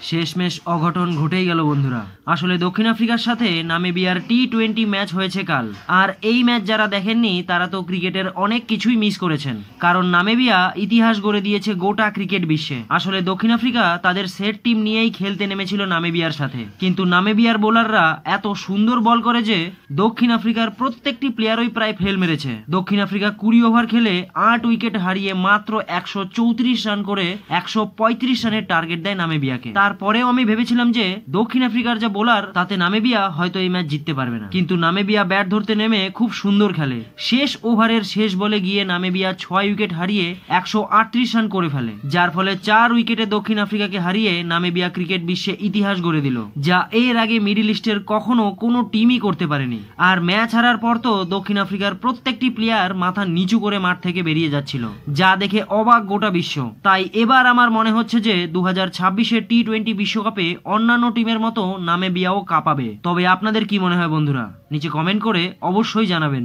শেষমেশ অঘটন ঘটেই গেল বন্ধুরা। আসলে দক্ষিণ আফ্রিকার সাথে নামিবিয়ার টি-20 ম্যাচ হয়েছে কাল। আর এই ম্যাচ যারা দেখেননি তারা তো ক্রিকেটের অনেক কিছুই মিস করেছেন, কারণ নামিবিয়া ইতিহাস গড়ে দিয়েছে গোটা ক্রিকেট বিশ্বে। আসলে দক্ষিণ আফ্রিকা তাদের সেট টিম নিয়েই খেলতে নেমেছিল নামিবিয়ার সাথে, কিন্তু নামিবিয়ার বোলাররা এত সুন্দর বল করে যে দক্ষিণ আফ্রিকার প্রত্যেকটি প্লেয়ারই প্রায় ফেল মেরেছে। দক্ষিণ আফ্রিকা 20 ওভার খেলে 8 উইকেট হারিয়ে মাত্র 134 রান করে 135 রানের টার্গেট দেয় নামিবিয়াকে। তারপরেও আমি ভেবেছিলাম যে দক্ষিণ আফ্রিকার যা বোলার তাতে নামিবিয়া হয়তো এই ম্যাচ জিততে পারবে না, কিন্তু নামিবিয়া ব্যাট ধরতে নেমে খুব সুন্দর খেলে। শেষ ওভারের শেষ বলে গিয়ে নামিবিয়া 6 উইকেট হারিয়ে 138 রান করে ফেলে, যার ফলে 4 উইকেটে দক্ষিণ আফ্রিকাকে হারিয়ে নামিবিয়া ক্রিকেট বিশ্বে ইতিহাস গড়ে দিল, যা এর আগে মিডল ইস্টের কখনো কোনো টিমই করতে পারেনি। আর ম্যাচ হারার পর তো দক্ষিণ আফ্রিকার প্রত্যেকটি প্লেয়ার মাথা নিচু করে মাঠ থেকে বেরিয়ে যাচ্ছিল, যা দেখে অবাক গোটা বিশ্ব। তাই এবার আমার মনে হচ্ছে যে 2026-এর টি-20 বিশ্বকাপে অন্যান্য টিমের মতো নামিবিয়াও কাঁপাবে। তবে আপনাদের কি মনে হয় বন্ধুরা? নিচে কমেন্ট করে অবশ্যই জানাবেন।